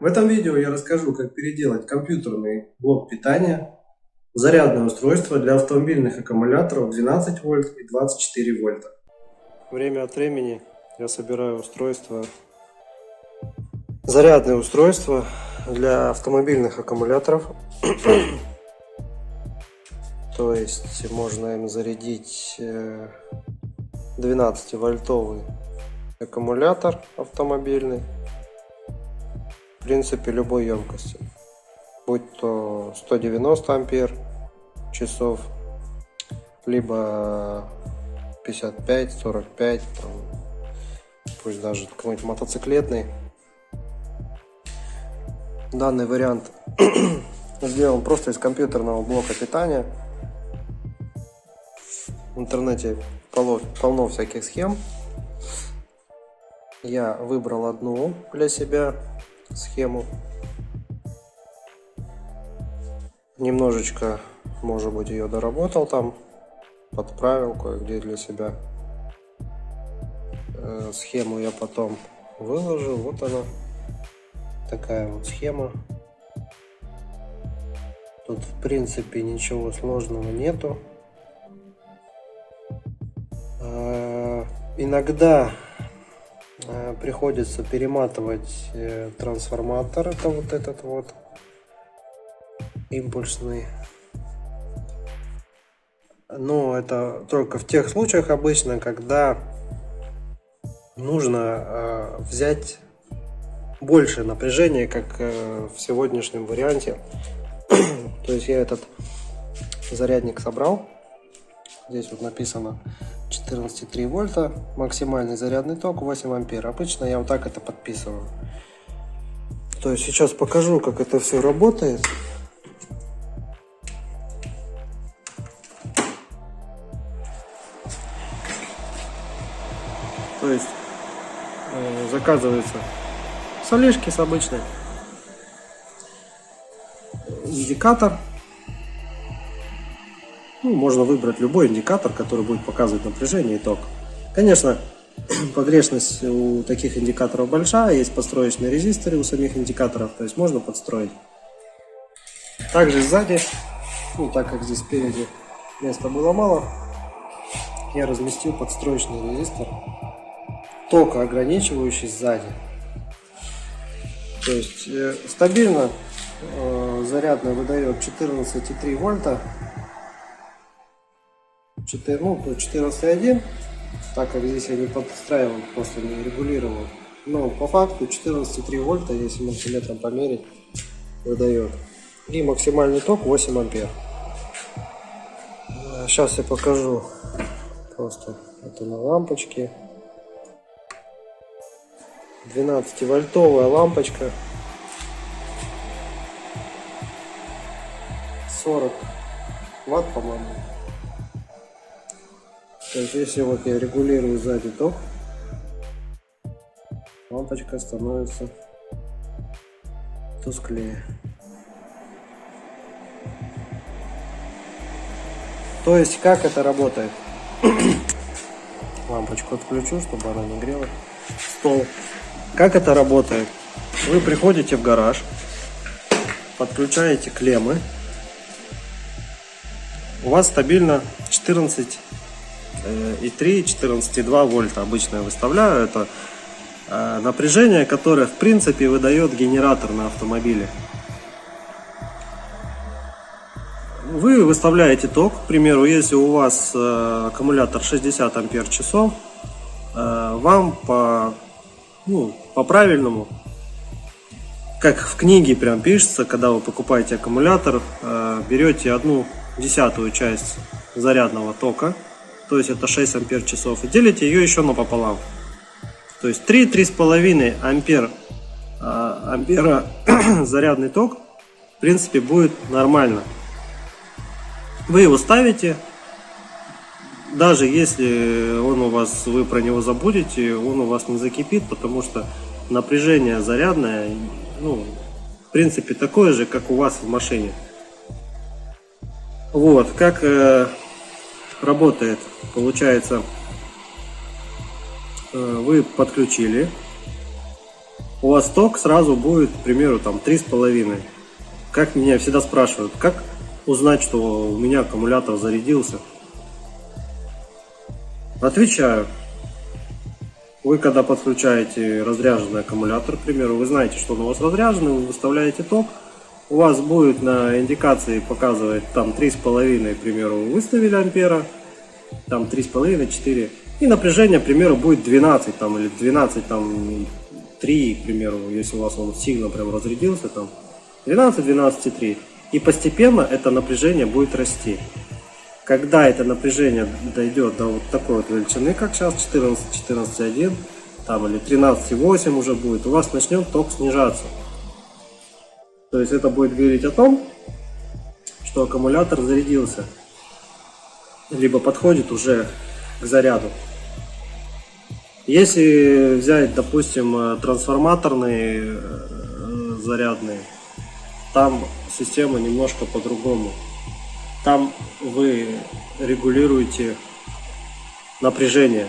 В этом видео я расскажу, как переделать компьютерный блок питания в зарядное устройство для автомобильных аккумуляторов 12 вольт и 24 вольта. Время от времени я собираю зарядное устройство для автомобильных аккумуляторов. То есть можно им зарядить 12-вольтовый аккумулятор автомобильный, в принципе, любой емкости, будь то 190 ампер часов, либо 55, 45, пусть даже какой-нибудь мотоциклетный. Данный вариант сделан просто из компьютерного блока питания. В интернете полно всяких схем. Я выбрал одну для себя схему. Немножечко, может быть, ее доработал там, подправил кое-где для себя. Схему я потом выложил. Вот она, такая вот схема. Тут в принципе ничего сложного нету. Иногда приходится перематывать трансформатор, это вот этот вот импульсный. Но это только в тех случаях обычно, когда нужно взять больше напряжения, как в сегодняшнем варианте. То есть я этот зарядник собрал. Здесь вот написано 14,3 вольта, максимальный зарядный ток 8 ампер. Обычно я вот так это подписываю. То есть сейчас покажу, как это все работает. То есть заказывается с Алишки обычный индикатор. Можно выбрать любой индикатор, который будет показывать напряжение и ток. Конечно, погрешность у таких индикаторов большая, есть подстроечные резисторы у самих индикаторов, то есть можно подстроить. Также сзади, так как здесь спереди места было мало, я разместил подстроечный резистор, токоограничивающий сзади. То есть стабильно зарядный выдает 14,3 вольта. 14,1, так как здесь я не подстраивал, просто не регулировал. Но по факту 14,3 вольта, если мультиметром померить, выдает. И максимальный ток 8 ампер. Сейчас я покажу. Просто это на лампочке. 12-вольтовая лампочка. 40 ватт, по-моему. То есть если вот я регулирую сзади ток, лампочка становится тусклее. То есть как это работает? Лампочку отключу, чтобы она не грела стол. Как это работает? Вы приходите в гараж, подключаете клеммы. У вас стабильно 14,3-14,2 вольта обычно я выставляю. Это напряжение, которое в принципе выдает генератор на автомобиле. Вы выставляете ток, к примеру, если у вас аккумулятор 60 ампер часов, вам по правильному, как в книге прям пишется, когда вы покупаете аккумулятор, берете 1/10 часть зарядного тока, то есть это 6 ампер часов, и делите ее еще напополам. То есть 3-3,5 ампера зарядный ток в принципе будет нормально. Вы его ставите, даже если вы про него забудете, он у вас не закипит, потому что напряжение зарядное, в принципе такое же, как у вас в машине. Вот, как работает, получается, вы подключили, у вас ток сразу будет, к примеру, там 3,5. Как меня всегда спрашивают, как узнать, что у меня аккумулятор зарядился? Отвечаю. Вы когда подключаете разряженный аккумулятор, к примеру, вы знаете, что он у вас разряженный, вы выставляете ток, у вас будет на индикации показывать там 3,5, к примеру, вы выставили ампера, там 3,5, 4, и напряжение, к примеру, будет 12 там, или 12 там, 3, к примеру, если у вас он сильно прям разрядился, там 12, 12,3, и постепенно это напряжение будет расти. Когда это напряжение дойдет до вот такой вот величины, как сейчас 14, 14,1, там, или 13,8 уже будет, у вас начнет ток снижаться. То есть это будет говорить о том, что аккумулятор зарядился, либо подходит уже к заряду. Если взять, допустим, трансформаторные зарядные, там система немножко по-другому. Там вы регулируете напряжение.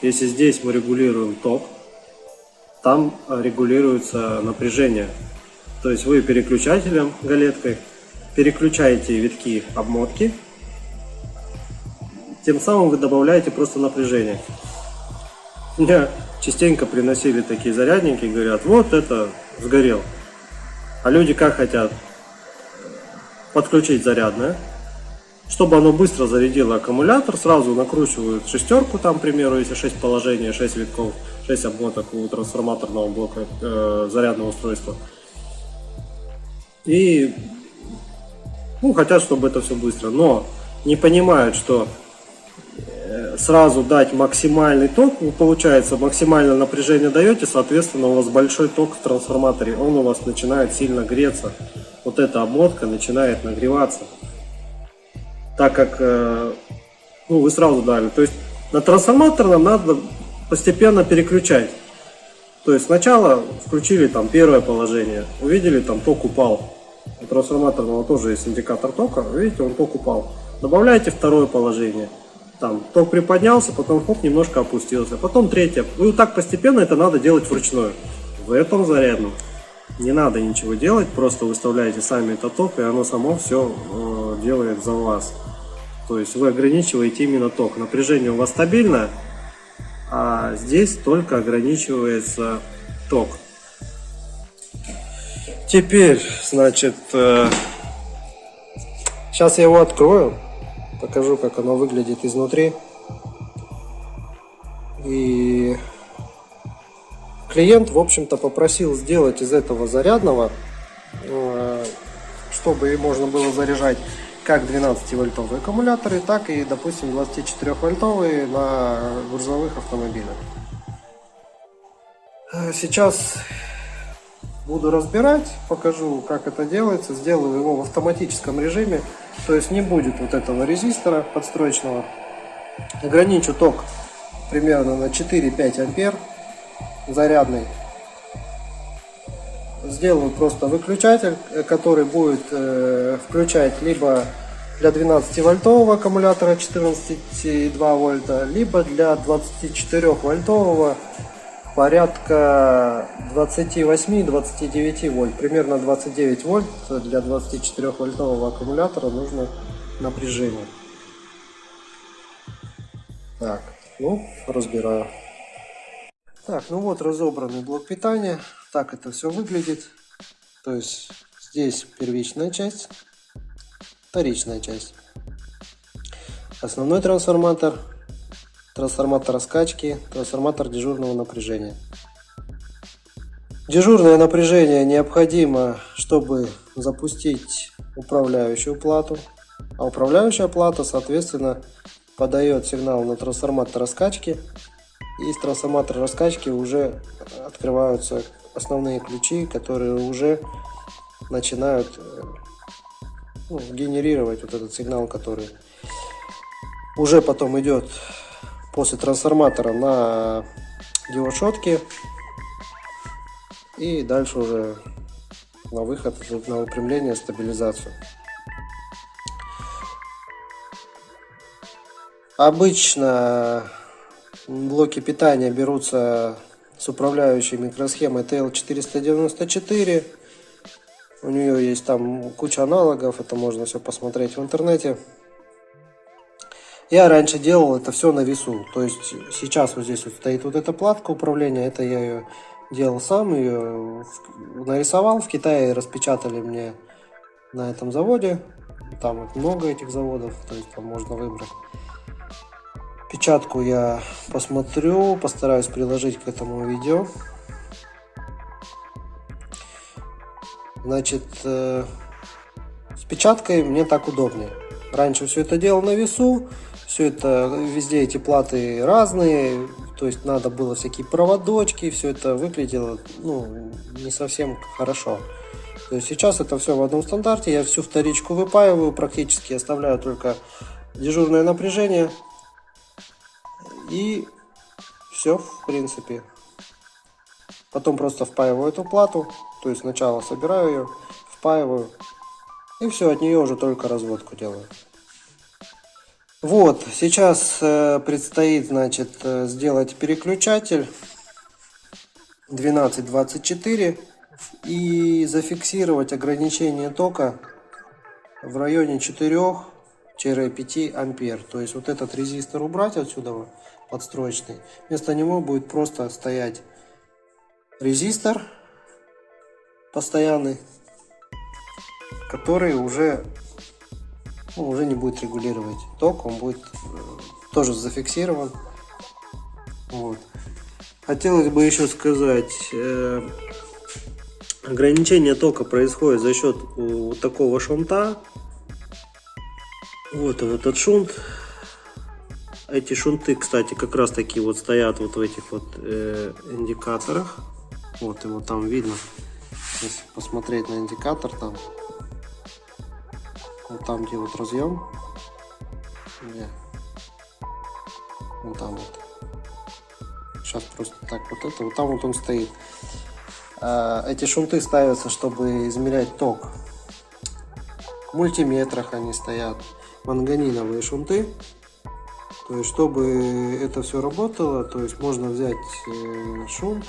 Если здесь мы регулируем ток, там регулируется напряжение. То есть вы переключателем, галеткой, переключаете витки обмотки, тем самым вы добавляете просто напряжение. Меня частенько приносили такие зарядники и говорят, вот это сгорел. А люди как хотят? Подключить зарядное, чтобы оно быстро зарядило аккумулятор, сразу накручивают шестерку, там, к примеру, если 6 положений, 6 витков, 6 обмоток у трансформаторного блока зарядного устройства. И хотят, чтобы это все быстро, но не понимают, что сразу дать максимальный ток, получается, максимальное напряжение даете, соответственно, у вас большой ток в трансформаторе, он у вас начинает сильно греться, вот эта обмотка начинает нагреваться, так как вы сразу дали. То есть на трансформатор нам надо постепенно переключать. То есть сначала включили там первое положение, увидели, там ток упал. У трансформаторного тоже есть индикатор тока, видите, он ток упал. Добавляете второе положение. Там ток приподнялся, потом хоп, немножко опустился, потом третье. И вот так постепенно это надо делать вручную. В этом зарядном не надо ничего делать, просто выставляете сами этот ток, и оно само все делает за вас. То есть вы ограничиваете именно ток. Напряжение у вас стабильное, а здесь только ограничивается ток. Теперь, значит, сейчас я его открою. Покажу, как оно выглядит изнутри. И клиент, в общем-то, попросил сделать из этого зарядного, чтобы можно было заряжать как 12-вольтовые аккумуляторы, так и, допустим, 24-вольтовые на грузовых автомобилях. Сейчас буду разбирать, покажу, как это делается. Сделаю его в автоматическом режиме, то есть не будет вот этого резистора подстроечного. Ограничу ток примерно на 4-5 ампер зарядный. Сделаю просто выключатель, который будет включать либо для 12-вольтового аккумулятора 14,2 вольта, либо для 24-вольтового порядка 28-29 вольт. Примерно 29 вольт для 24-вольтового аккумулятора нужно напряжение. Так, разбираю. Так, вот разобранный блок питания. Так это все выглядит. То есть здесь первичная часть, вторичная часть. Основной трансформатор, трансформатор раскачки, трансформатор дежурного напряжения. Дежурное напряжение необходимо, чтобы запустить управляющую плату. А управляющая плата, соответственно, подает сигнал на трансформатор раскачки. И из трансформатора раскачки уже открываются основные ключи, которые уже начинают генерировать вот этот сигнал, который уже потом идет после трансформатора на диод-шотки и дальше уже на выход, на выпрямление, стабилизацию. Обычно блоки питания берутся с с управляющей микросхемой TL494. У нее есть там куча аналогов, это можно все посмотреть в интернете. Я раньше делал это все на весу, то есть сейчас вот здесь вот стоит вот эта платка управления, это я ее делал сам, ее нарисовал, в Китае распечатали мне на этом заводе, там вот много этих заводов, то есть там можно выбрать. Печатку я посмотрю, постараюсь приложить к этому видео. Значит, с печаткой мне так удобнее. Раньше все это делал на весу, все это, везде эти платы разные, то есть надо было всякие проводочки, все это выглядело, ну, не совсем хорошо. То есть сейчас это все в одном стандарте, я всю вторичку выпаиваю, практически оставляю только дежурное напряжение и все, в принципе. Потом просто впаиваю эту плату, то есть сначала собираю ее, впаиваю, и все, от нее уже только разводку делаю. Вот, сейчас предстоит, значит, сделать переключатель 1224 и зафиксировать ограничение тока в районе 4-5 ампер. То есть вот этот резистор убрать отсюда, подстроечный, вместо него будет просто стоять резистор постоянный, который уже не будет регулировать ток, он будет тоже зафиксирован. Вот. Хотелось бы еще сказать, ограничение тока происходит за счет вот такого шунта. Вот он, этот шунт. Эти шунты, кстати, как раз таки вот стоят вот в этих вот индикаторах. Вот его там видно. Если посмотреть на индикатор, там вот там, где вот разъем, вот там вот. Сейчас просто так вот это, вот там вот он стоит. Эти шунты ставятся, чтобы измерять ток. В мультиметрах они стоят. Манганиновые шунты. То есть, чтобы это все работало, то есть можно взять шунт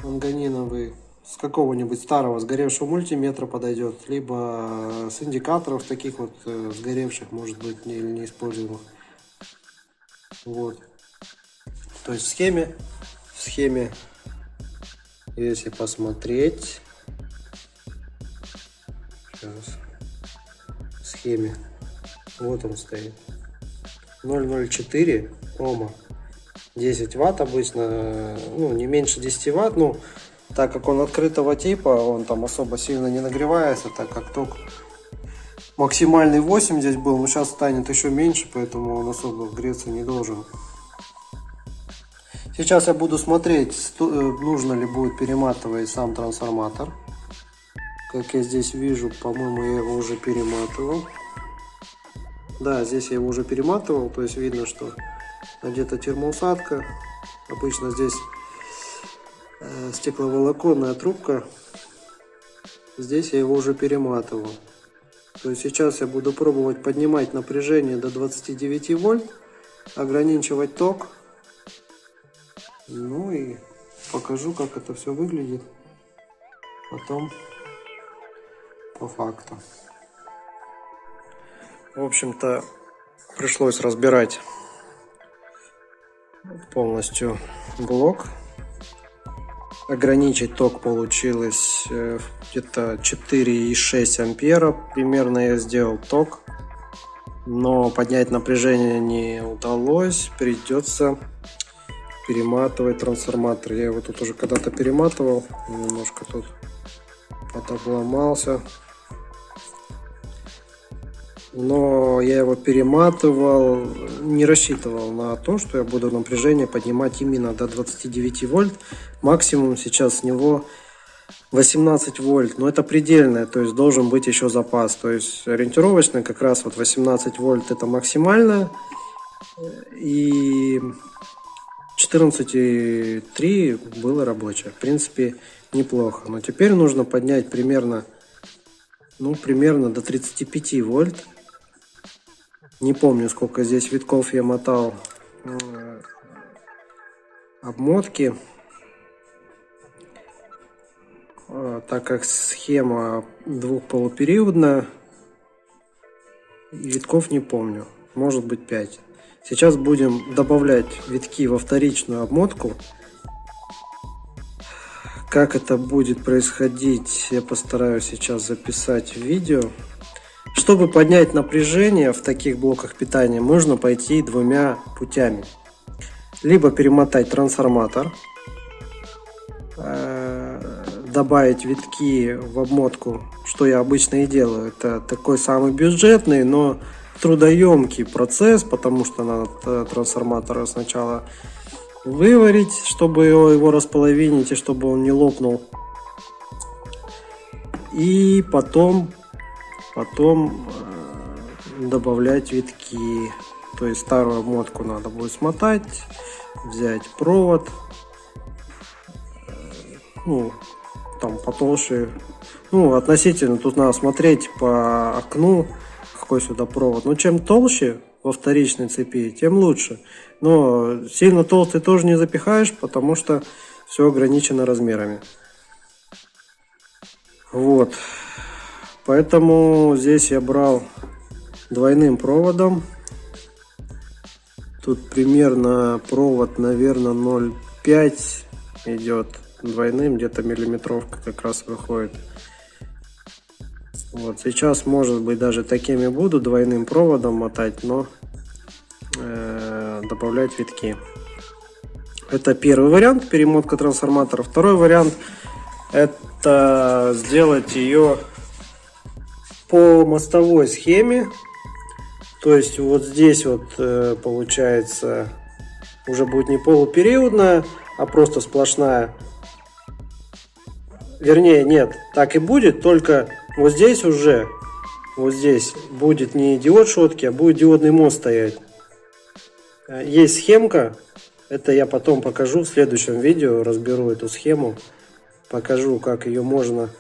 манганиновый с какого-нибудь старого сгоревшего мультиметра подойдет, либо с индикаторов таких вот сгоревших, может быть, или неиспользуемых. Вот. То есть в схеме, если посмотреть, сейчас, в схеме, вот он стоит, 0,04 Ома, 10 ватт обычно, ну не меньше 10 ватт, ну так как он открытого типа, он там особо сильно не нагревается, так как ток максимальный 8 здесь был, но сейчас станет еще меньше, поэтому он особо греться не должен. Сейчас я буду смотреть, нужно ли будет перематывать сам трансформатор. Как я здесь вижу, по-моему, я его уже перематывал. Да, здесь я его уже перематывал, то есть видно, что где-то термоусадка. Обычно здесь стекловолоконная трубка. Здесь я его уже перематывал. То есть сейчас я буду пробовать поднимать напряжение до 29 вольт, ограничивать ток. Ну и покажу, как это все выглядит потом по факту. В общем-то, пришлось разбирать полностью блок. Ограничить ток получилось где-то 4,6 ампера. Примерно я сделал ток. Но поднять напряжение не удалось. Придется перематывать трансформатор. Я его тут уже когда-то перематывал. Немножко тут подобломался. Но я его перематывал, не рассчитывал на то, что я буду напряжение поднимать именно до 29 вольт. Максимум сейчас с него 18 вольт, но это предельное, то есть должен быть еще запас. То есть ориентировочно как раз вот 18 вольт это максимальное. И 14,3 было рабочее. В принципе, неплохо. Но теперь нужно поднять примерно до 35 вольт. Не помню, сколько здесь витков я мотал обмотки. Так как схема двухполупериодная, витков не помню, может быть 5. Сейчас будем добавлять витки во вторичную обмотку. Как это будет происходить, я постараюсь сейчас записать в видео. Чтобы поднять напряжение в таких блоках питания, можно пойти двумя путями. Либо перемотать трансформатор, добавить витки в обмотку, что я обычно и делаю. Это такой самый бюджетный, но трудоемкий процесс, потому что надо трансформатор сначала выварить, чтобы его располовинить и чтобы он не лопнул. И потом добавлять витки. То есть старую обмотку надо будет смотать, взять провод, ну, там потолще, ну, относительно, тут надо смотреть по окну, какой сюда провод. Но чем толще во вторичной цепи, тем лучше. Но сильно толстый тоже не запихаешь, потому что все ограничено размерами. Вот. Поэтому здесь я брал двойным проводом. Тут примерно провод, наверное, 0,5 идет. Двойным, где-то миллиметровка как раз выходит. Вот сейчас, может быть, даже такими буду двойным проводом мотать, но добавлять витки. Это первый вариант, перемотка трансформатора. Второй вариант — это сделать ее по мостовой схеме. То есть вот здесь вот получается уже будет не полупериодная, а просто сплошная. Вернее, нет, так и будет, только вот здесь уже, вот здесь будет не диод шотки, а будет диодный мост стоять. Есть схемка, это я потом покажу в следующем видео, разберу эту схему, покажу, как ее можно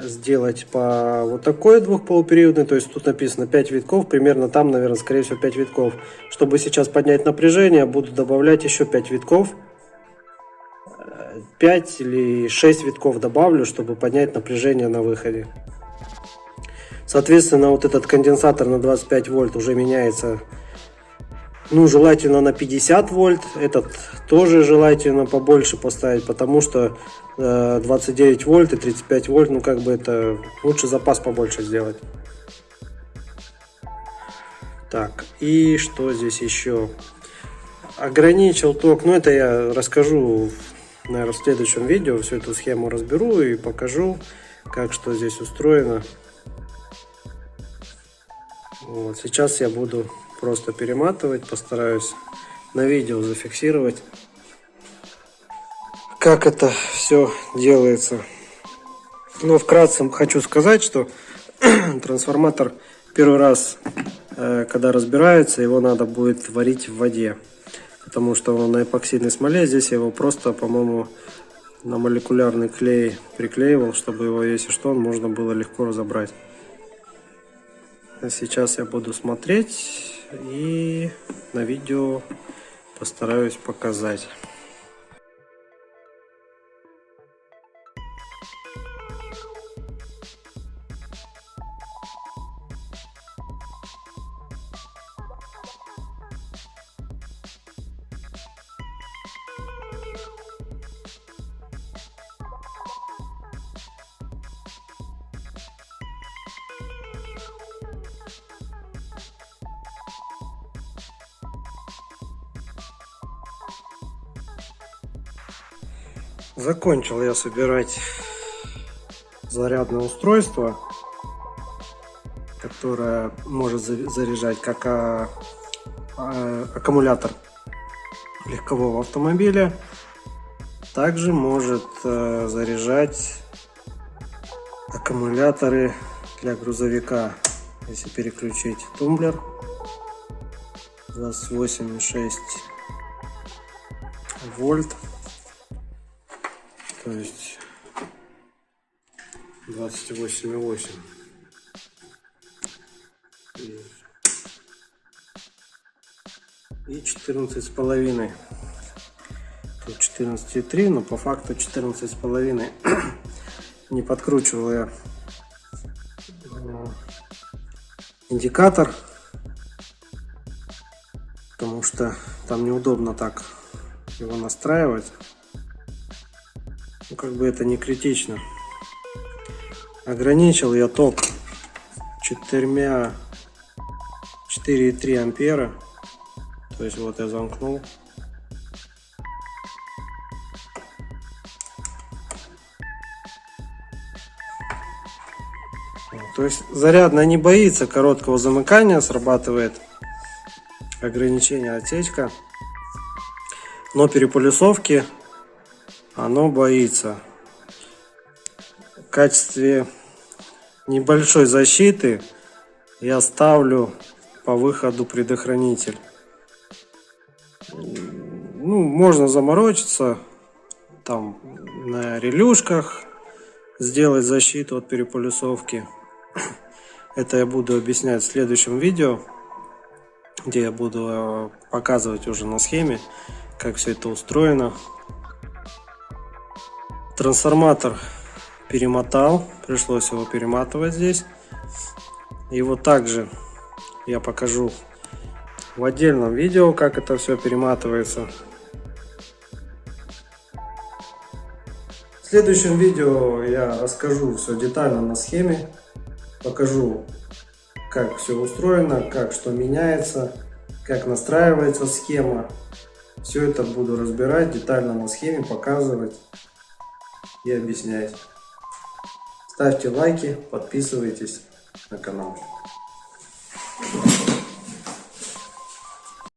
сделать по вот такой двухполупериодной. То есть тут написано 5 витков, примерно там, наверное, скорее всего 5 витков. Чтобы сейчас поднять напряжение, буду добавлять еще 5 витков. 5 или 6 витков добавлю, чтобы поднять напряжение на выходе. Соответственно, вот этот конденсатор на 25 вольт уже меняется, ну, желательно на 50 вольт. Этот тоже желательно побольше поставить, потому что 29 вольт и 35 вольт, ну, как бы это лучше запас побольше сделать. Так, и что здесь еще? Ограничил ток, ну, это я расскажу, наверное, в следующем видео. Всю эту схему разберу и покажу, как что здесь устроено. Вот, сейчас я буду просто перематывать, постараюсь на видео зафиксировать, как это все делается. Но вкратце хочу сказать, что трансформатор первый раз, когда разбирается, его надо будет варить в воде, потому что он на эпоксидной смоле. Здесь я его просто, по-моему, на молекулярный клей приклеивал, чтобы его, если что, можно было легко разобрать. Сейчас я буду смотреть и на видео постараюсь показать. Закончил я собирать зарядное устройство, которое может заряжать как аккумулятор легкового автомобиля, также может заряжать аккумуляторы для грузовика. Если переключить тумблер 28,6 вольт, то есть 28,8 и 14,5. 14,3, но по факту 14,5. Не подкручивал я индикатор, потому что там неудобно так его настраивать. Ну, как бы это не критично. Ограничил я ток 4,3 ампера. То есть вот я замкнул. То есть зарядная не боится короткого замыкания, срабатывает ограничение отсечка, но переполюсовки оно боится. В качестве небольшой защиты я ставлю по выходу предохранитель. Ну, можно заморочиться, там на релюшках сделать защиту от переполюсовки. Это я буду объяснять в следующем видео, где я буду показывать уже на схеме, как все это устроено. Трансформатор перемотал, пришлось его перематывать здесь. И вот также я покажу в отдельном видео, как это все перематывается. В следующем видео я расскажу все детально на схеме, покажу, как все устроено, как что меняется, как настраивается схема. Все это буду разбирать детально на схеме, показывать и объяснять. Ставьте лайки, подписывайтесь на канал.